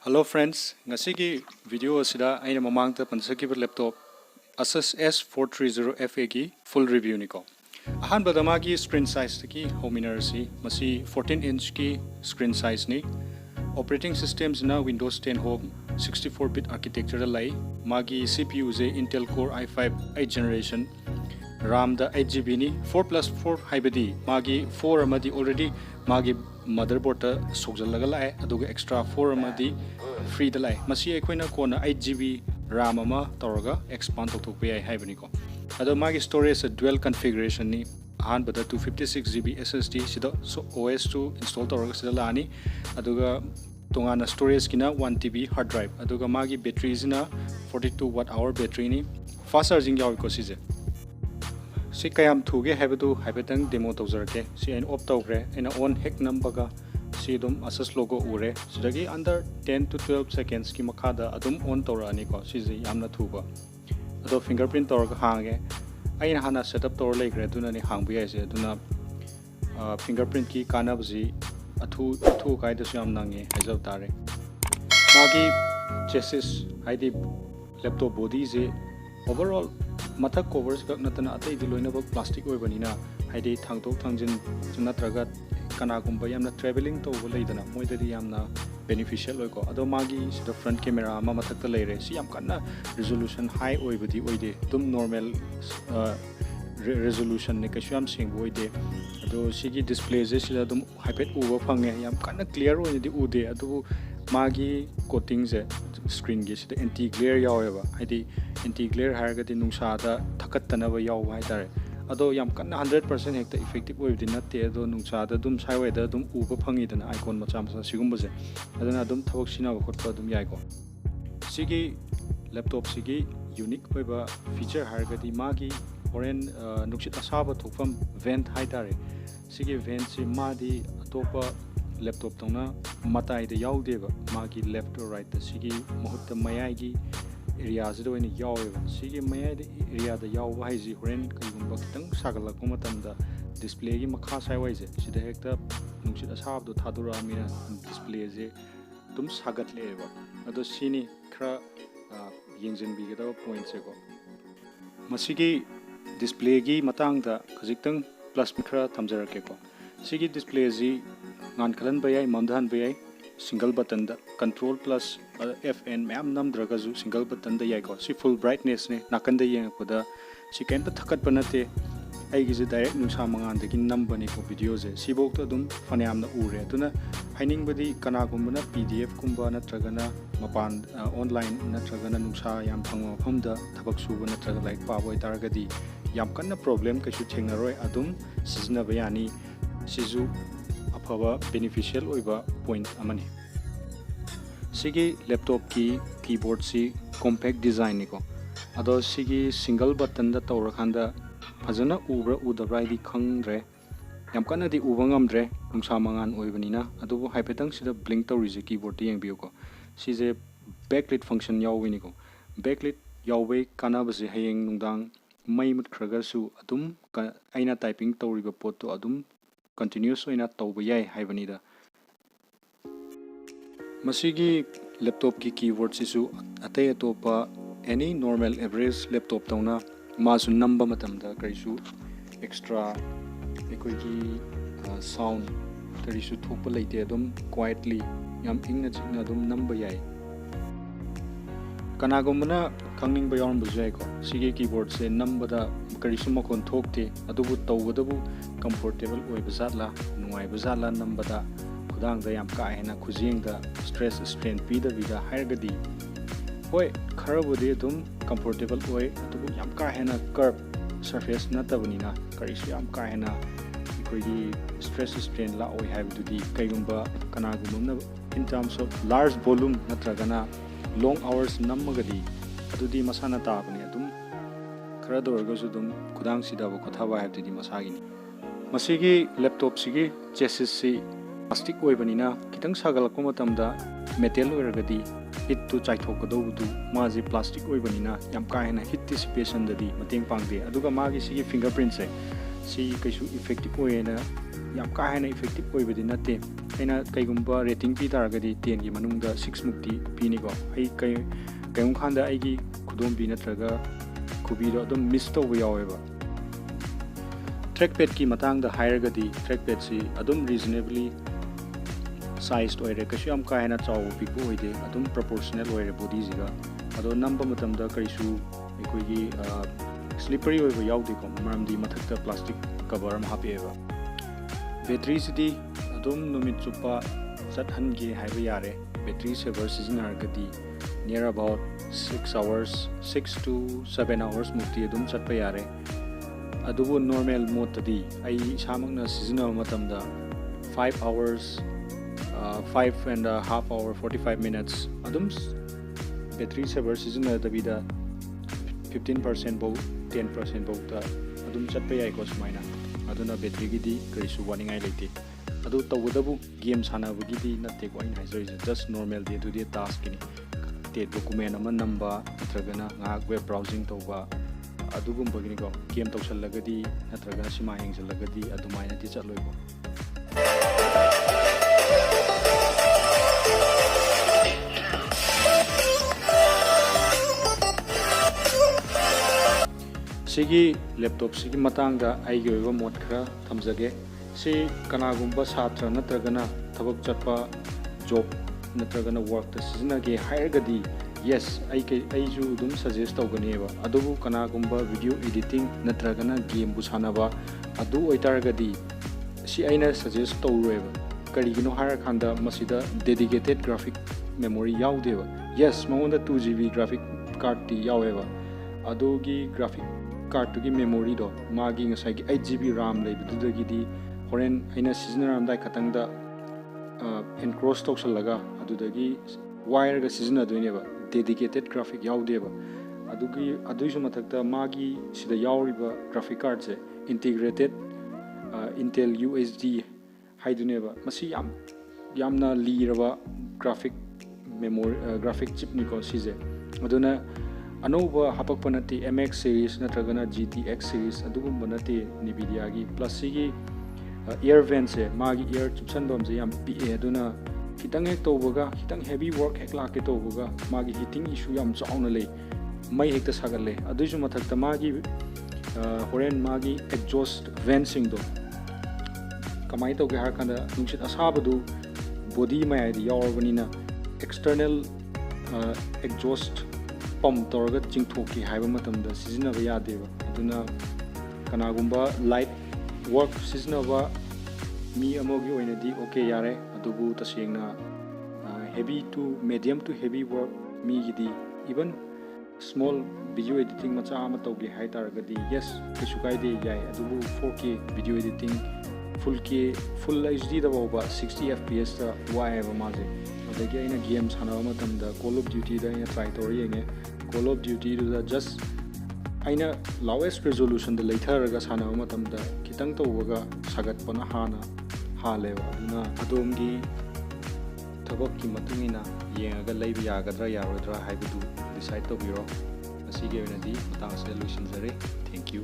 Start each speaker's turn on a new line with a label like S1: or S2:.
S1: Hello friends, ngasi ki video asida aina mamang ta pansakibur laptop Asus S430FA ki full review ni ko. Ahan badama ki screen size ki hominar si masi 14-inch ki screen size ni. Operating systems na Windows 10 Home 64-bit architecture lai. Magi CPU ze Intel Core i5 8th generation. RAM da 8GB ni 4+4 haibadi magi 4 amadi already magi motherboard ta sogjalaga lai aduga extra 4 amadi free da lai masi aikoina kona 8GB RAM ama tawraga expand tokthokpa yai haibani ko ado magi storage dual configuration ni ahan bada 256GB SSD sida OS2 install tawraga sida lani aduga tongana storage kina 1TB hard drive aduga magi battery sina 42 watt hour battery ni fast charging yawi ko sije si kayam thuge habadu habetang demo tawjarake si ain off tawgre ina on hek number si dum Asus logo ure sidagi under 10 to 12 seconds ki makhada adum on tawra ani ko si je yamna thuba ado fingerprint tawra hange aina hana setup tawra legre duna ni hangbu yai se duna fingerprint ki kanabji athu kai da yam nange hajaw tare magi chassis haidi laptop body je overall mathak covers gak natana atai di loina bak plastic oi banina haidi thangtok thangjin natraga kana gumba yamna traveling to leidana moidadi yamna beneficial oi ko ado magi sida front camera ma mathak ta leire si yam kana resolution high oi budi oide tum normal resolution ne kasham sing oide ado sigi display je sida dum hypet uba phange yam kana clear oi di ude ado magi coating je screen gi sida anti glare yaweba haidi anti glare haragati nungsa da thakattanaba yaw hai tare ado yam kanna 100% hekta effective oibdi natte ado nungsa da dum saiwai da dum uba phangi dana icon macha macha sigumba je adana dum thawak sina ba khotpa dum yai ko sigi laptop sigi unique oiba feature haragati magi oren nuksit asaba thokfam vent hai tare sigi vent si madi atopa laptop tona matai da yaudeba magi left or right da sigi mahutta mayai gi area zero in yawa sigi mayai da area da yawa haiji horen kaigumba kitang sagalakpa matamda display gi makha saiwai je sida hekta nungsit asab do thadura mina display je tum sagatleba ado sini khra yingjin bi ga point se ko masigi display gi matang da khajitang plus khra thamjarake ko sigi display ji ngan khalan bayai mamdhan bayai single button da control plus FN ma'am nam draga ju single button da yai ko si full brightness ne nakan da yeng ko da si ken ta thakat banate ai gi je direct nungsa mangan da kin number ni ko video je si bok ta dum phaniam na ure tuna haining badi kana gumbana PDF kumba na tragana mapan online na tragana nungsa yam phangwa pham da thabak suba na traga like pa boy targadi yam kanna problem ka su thengna roi adum sizna bayani sizu afaba beneficial oiba point amani sigi laptop ki keyboard si compact design ni ko ado sigi single button da tawra khanda phajana ubra udabra di khangre yam kana di uba ngamdre nungsa mangan oibanina adubu haipetang sida blink tawri je keyboard ti yengbiu ko si je backlit function yawini ko backlit yawbe kana base hayeng nungdang mai mut khraga su adum aina typing tawri ba pot to adum continuous oina tawba yai haibanida masigi laptop ki keyboard sisu atay atopa any normal average laptop tawna masu number matamda kaisu extra ekoi ki sound tarisu thokpa leite adum quietly yam ingna chingna adum number yai kanagumna khangning ba yawn bujai ko sigi keyboard se number da karisu makon thokte adubu tawgadabu comfortable oi bazatla nuai bazatla number da khudang da yam ka hena khujing da stress strain pi da vida hairgadi oi kharabudi dum comfortable oi adubu yam ka hena curve surface na tabunina karisu yam ka hena ikoi stress strain la oi haibududi kaigumba kanagumna in terms of large volume natragana long hours namagadi adudi masana tabani adum khara dorgasu dum khudang sida ba khothaba habdi masagini masigi laptop sigi chassis si plastic oibanina kitang sagalakpa matamda metal oiragadi hit to chaithokadawdu maji plastic oibanina yam ka hena hit dissipation dadi mateng pangde aduga magi sigi fingerprint se si kaisu effective oina ꯌꯥꯝ ꯀꯥ ꯍꯦꯟꯅ effective ꯑꯣꯏꯕꯗꯤ ꯅꯠꯇꯦ ꯑꯩꯅ ꯀꯩꯒꯨꯝꯕ rating ꯄꯤ ꯇꯥꯔꯒꯗꯤ 10ꯒꯤ ꯃꯅꯨꯡꯗ 6 ꯃꯨꯛꯇꯤ ꯄꯤꯅꯤꯀꯣ ꯑꯩ ꯀꯩꯒꯨꯝꯕ ꯀꯥꯟꯗ ꯑꯩꯒꯤ ꯈꯨꯗꯣꯝꯕꯤ ꯅꯠꯇ꯭ꯔꯒ ꯈꯨꯕꯤꯗꯣ ꯑꯗꯨꯝ ꯃꯤꯁ ꯇꯧꯕ ꯌꯥꯎꯋꯦꯕ ꯇ꯭ꯔꯦꯛ ꯄꯦꯗꯀꯤ ꯃꯇꯥꯡꯗ ꯍꯥꯏꯔꯒꯗꯤ ꯇ꯭ꯔꯦꯛ ꯄꯦꯗꯁꯤ ꯑꯗꯨꯝ ꯔꯤꯖꯅꯦꯕꯂꯤ ꯁꯥꯏꯖ ꯑꯣꯏꯔꯦ ꯀꯩꯁꯨ ꯌꯥꯝ ꯀꯥ ꯍꯦꯟꯅ ꯆꯥꯎꯕ ꯄꯤꯛꯄ ꯑꯣꯏꯗꯦ ꯑꯗꯨꯝ ꯄ꯭ꯔꯣꯄꯣꯔꯁꯅꯦꯜ ꯑꯣꯏꯔꯦ ꯕꯣꯗꯤꯁꯤꯒ ꯑꯗꯣ ꯅꯝꯕ ꯃꯇꯝꯗ ꯀꯔꯤꯁꯨ ꯑꯩꯈꯣꯏꯒꯤ ꯁ꯭ꯂꯤꯄꯔꯤ ꯑꯣꯏꯕ ꯌꯥꯎꯗꯦꯀꯣ ꯃꯔꯝꯗꯤ ꯃꯊꯛꯇ ꯄ꯭ꯂꯥꯁꯇꯤꯛ ꯀꯕꯔ ꯑꯃ ꯍꯥꯞꯄꯛꯑꯦꯕ ꯕꯦꯇ꯭ꯔꯤꯁꯤꯗꯤ ꯑꯗꯨꯝ ꯅꯨꯃꯤꯠ ꯆꯨꯞꯄ ꯆꯠꯍꯟꯒꯦ ꯍꯥꯏꯕ ꯌꯥꯔꯦ battery ꯁꯦꯚꯔ ꯁꯤꯖꯤꯟꯅꯔꯒꯗꯤ near about 6 hours 6 to 7 hours ꯃꯨꯛꯇꯤ ꯑꯗꯨꯝ ꯆꯠꯄ ꯌꯥꯔꯦ ꯑꯗꯨꯕꯨ ꯅꯣꯔꯃꯦꯜ ꯃꯣꯗꯇꯗꯤ ꯑꯩ ꯏꯁꯥꯃꯛꯅ ꯁꯤꯖꯤꯟꯅꯕ ꯃꯇꯝꯗ 5 hours 5.5 hours 45 minutes ꯑꯗꯨꯝ ꯕꯦꯇ꯭ꯔꯤ ꯁꯦꯚꯔ ꯁꯤꯖꯤꯟꯅꯗꯕꯤꯗ 15% ꯐꯥꯎ 10% ꯐꯥꯎꯗ ꯑꯗꯨꯝ ꯆꯠꯄ ꯌꯥꯏꯀꯣ ꯁꯨꯃꯥꯏꯅ ꯑꯗꯨꯅ ꯕꯦꯇ꯭ꯔꯤꯒꯤꯗꯤ ꯀꯔꯤꯁꯨ ꯋꯥꯅꯤꯡꯉꯥꯏ ꯂꯩꯇꯦ ꯑꯗꯨ ꯇꯧꯕꯗꯕꯨ ꯒꯦꯝ ꯁꯥꯟꯅꯕꯒꯤꯗꯤ ꯅꯠꯇꯦꯀꯣ ꯑꯩꯅ ꯍꯥꯏꯖꯔꯤꯁꯦ just normal day to day ꯇꯥꯁꯛꯀꯤꯅꯤ document ꯑꯃ ꯅꯝꯕ ꯅꯠꯇ꯭ꯔꯒꯅ ꯉꯥꯏꯍꯥꯛ ꯋꯦꯕ ꯕ꯭ꯔꯥꯎꯖꯤꯡ ꯇꯧꯕ ꯑꯗꯨꯒꯨꯝꯕꯒꯤꯅꯤꯀꯣ ꯒꯦꯝ ꯇꯧꯁꯜꯂꯒꯗꯤ ꯅꯠꯇ꯭ꯔꯒꯅ ꯁꯤꯃꯥ ꯌꯦꯡꯁꯜꯂꯒꯗꯤ ꯑꯗꯨꯃꯥꯏꯅꯗꯤ ꯆꯠꯂꯣꯏꯀꯣ ꯁꯤꯒꯤ ꯂꯦꯞꯇꯣꯞꯁꯤꯒꯤ ꯃꯇꯥꯡꯗ ꯑꯩꯒꯤ ꯑꯣꯏꯕ ꯃꯣꯠ ꯈꯔ ꯊꯝꯖꯒꯦ ꯁꯤ ꯀꯅꯥꯒꯨꯝꯕ ꯁꯥꯇ꯭ꯔ ꯅꯠꯇ꯭ꯔꯒꯅ ꯊꯕꯛ ꯆꯠꯄ ꯖꯣꯕ ꯅꯠꯇ꯭ꯔꯒꯅ ꯋꯥꯔꯛꯇ ꯁꯤꯖꯤꯟꯅꯒꯦ ꯍꯥꯏꯔꯒꯗꯤ ꯌꯦꯁ ꯑꯩꯁꯨ ꯑꯗꯨꯝ ꯁꯖꯦꯁ ꯇꯧꯒꯅꯦꯕ ꯑꯗꯨꯕꯨ ꯀꯅꯥꯒꯨꯝꯕ ꯚꯤꯗꯤꯑꯣ ꯏꯗꯤꯇꯤꯡ ꯅꯠꯇ꯭ꯔꯒꯅ ꯒꯦꯝꯕꯨ ꯁꯥꯟꯅꯕ ꯑꯗꯨ ꯑꯣꯏꯇꯥꯔꯒꯗꯤ ꯁꯤ ꯑꯩꯅ ꯁꯖꯦꯁ ꯇꯧꯔꯣꯏꯕ ꯀꯔꯤꯒꯤꯅꯣ ꯍꯥꯏꯔꯀꯥꯟꯗ ꯃꯁꯤꯗ ꯗꯦꯗꯤꯀꯦꯇꯦꯠ ꯒ꯭ꯔꯥꯐꯤꯛ ꯃꯦꯃꯣꯔꯤ ꯌꯥꯎꯗꯦꯕ ꯌꯦꯁ ꯃꯉꯣꯟꯗ 2GB ꯒ꯭ꯔꯥꯐꯤꯛ ꯀꯥꯔꯠꯇꯤ ꯌꯥꯎꯋꯦꯕ ꯑꯗꯨꯒꯤ ꯒ꯭ꯔꯥꯐꯤꯛ ꯀꯥꯔꯠꯇꯨꯒꯤ ꯃꯦꯃꯣꯔꯤꯗꯣ ꯃꯥꯒꯤ ꯉꯁꯥꯏꯒꯤ 8GB RAM ꯂꯩꯕꯗꯨꯗꯒꯤꯗꯤ ꯍꯣꯔꯦꯟ ꯑꯩꯅ ꯁꯤꯖꯤꯟꯅꯔꯝꯗꯥꯏ ꯈꯛꯇꯪꯗ ꯑꯦꯟꯀ꯭ꯔꯣꯁ ꯇꯧꯁꯜꯂꯒ ꯑꯗꯨꯗꯒꯤ ꯋꯥꯏꯔꯒ ꯁꯤꯖꯤꯟꯅꯗꯣꯏꯅꯦꯕ ꯗꯦꯗꯤꯀꯦꯇꯦꯠ ꯒ꯭ꯔꯥꯐꯤꯛ ꯌꯥꯎꯗꯦꯕ ꯑꯗꯨꯒꯤꯁꯨ ꯃꯊꯛꯇ ꯃꯥꯒꯤ ꯁꯤꯗ ꯌꯥꯎꯔꯤꯕ ꯒ꯭ꯔꯥꯐꯤꯛ ꯀꯥꯔꯠꯁꯦ ꯏꯟꯇꯤꯒ꯭ꯔꯦꯇꯦꯠ Intel UHD ꯍꯥꯏꯗꯨꯅꯦꯕ ꯃꯁꯤ ꯌꯥꯝꯅ ꯂꯤꯔꯕ ꯒ꯭ꯔꯥꯐꯤꯛ ꯒ꯭ꯔꯥꯐꯤꯛ ꯆꯤꯞꯅꯤꯀꯣ ꯁꯤꯁꯦ ꯑꯗꯨꯅ ꯑꯅꯧꯕ ꯍꯥꯄꯛꯄ ꯅꯠꯇꯦ MX series ꯅꯠꯇ꯭ꯔꯒꯅ GTX series ꯑꯗꯨꯒꯨꯝꯕ ꯅꯠꯇꯦ NVIDIAꯒꯤ ꯄ꯭ꯂꯁ ꯁꯤꯒꯤ ꯏꯌꯔ ꯚꯦꯟꯁꯦ ꯃꯥꯒꯤ ꯏꯌꯔ ꯆꯨꯞꯁꯟꯐꯝꯁꯦ ꯌꯥꯝ ꯄꯤꯛꯑꯦ ꯑꯗꯨꯅ ꯈꯤꯇꯪ ꯍꯦꯛ ꯇꯧꯕꯒ ꯈꯤꯇꯪ ꯍꯦꯚꯤ ꯋꯥꯔꯛ ꯍꯦꯛ ꯂꯥꯛꯀꯦ ꯇꯧꯕꯒ ꯃꯥꯒꯤ ꯍꯤꯇꯤꯡ ꯏꯁꯨ ꯌꯥꯝ ꯆꯥꯎꯅ ꯂꯩ ꯃꯩ ꯍꯦꯛꯇ ꯁꯥꯒꯠꯂꯦ ꯑꯗꯨꯏꯁꯨ ꯃꯊꯛꯇ ꯃꯥꯒꯤ ꯍꯣꯔꯦꯟ ꯃꯥꯒꯤ ꯑꯦꯛꯖꯣꯁꯠ ꯚꯦꯟꯁꯤꯡꯗꯣ ꯀꯃꯥꯏꯅ ꯇꯧꯒꯦ ꯍꯥꯏꯔꯀꯥꯟꯗ ꯅꯨꯡꯁꯤꯠ ꯑꯁꯥꯕꯗꯨ ꯕꯣꯗꯤ ꯃꯌꯥꯏꯗ ꯌꯥꯎꯔꯕꯅꯤꯅ ꯑꯦꯛꯁꯇꯔꯅꯦꯜ ꯑꯦꯛꯖꯣꯁꯠ ꯄꯝꯞ ꯇꯧꯔꯒ ꯆꯤꯡꯊꯣꯛꯀꯦ ꯍꯥꯏꯕ ꯃꯇꯝꯗ ꯁꯤꯖꯤꯟꯅꯕ ꯌꯥꯗꯦꯕ ꯑꯗꯨꯅ ꯀꯅꯥꯒꯨꯝꯕ ꯂꯥꯏꯠ ꯋꯥꯔꯛ ꯁꯤꯖꯤꯟꯅꯕ ꯃꯤ ꯑꯃꯒꯤ ꯑꯣꯏꯅꯗꯤ ꯑꯣꯀꯦ ꯌꯥꯔꯦ ꯑꯗꯨꯕꯨ ꯇꯁꯦꯡꯅ heavy two medium two heavy work ꯃꯤꯒꯤꯗꯤ ꯏꯚꯟ ꯁ꯭ꯃꯣꯜ ꯚꯤꯗꯤꯑꯣ ꯏꯗꯤꯇꯤꯡ ꯃꯆꯥ ꯑꯃ ꯇꯧꯒꯦ ꯍꯥꯏ ꯇꯥꯔꯒꯗꯤ ꯌꯦꯁ ꯀꯩꯁꯨ ꯀꯥꯏꯗꯦ ꯌꯥꯏ ꯑꯗꯨꯕꯨ 4K ꯚꯤꯗꯤꯑꯣ ꯏꯗꯤꯇꯤꯡ ꯐꯨꯜ HD ꯗ ꯐꯥꯎꯕ 60 FPSꯇ ꯋꯥꯏꯑꯦꯕ ꯃꯥꯁꯦ ꯑꯗꯒꯤ ꯑꯩꯅ ꯒꯦꯝ ꯁꯥꯟꯅꯕ ꯃꯇꯝꯗ ꯀꯣꯜ ꯑꯣꯐ ꯗ꯭ꯌꯨꯇꯤꯗ ꯑꯩꯅ ꯇ꯭ꯔꯥꯏ ꯇꯧꯔ ꯌꯦꯡꯉꯦ ꯀꯣꯜ ꯑꯣꯐ ꯗ꯭ꯌꯨꯇꯤꯗꯨꯗ ꯖꯁ ꯑꯩꯅ ꯂꯥꯎꯋꯦꯁ ꯔꯦꯖꯣꯂꯨꯁꯟꯗ ꯂꯩꯊꯔꯒ ꯁꯥꯟꯅꯕ ꯃꯇꯝꯗ ꯈꯤꯇꯪ ꯇꯧꯕꯒ ꯁꯥꯒꯠꯄꯅ ꯍꯥꯜꯂꯦꯕ ꯑꯗꯨꯅ ꯑꯗꯣꯝꯒꯤ ꯊꯕꯛꯀꯤ ꯃꯇꯨꯡ ꯏꯟꯅ ꯌꯦꯡꯉꯒ ꯂꯩꯕ ꯌꯥꯒꯗ꯭ꯔꯥ ꯌꯥꯔꯣꯏꯗ꯭ꯔꯥ ꯍꯥꯏꯕꯗꯨ ꯗꯤꯁꯥꯏꯠ ꯇꯧꯕꯤꯔꯣ ꯉꯁꯤꯒꯤ ꯑꯣꯏꯅꯗꯤ ꯃꯇꯥꯡ ꯑꯁꯤꯗ ꯂꯣꯏꯁꯤꯟꯖꯔꯦ ꯊꯦꯡꯛ ꯌꯨ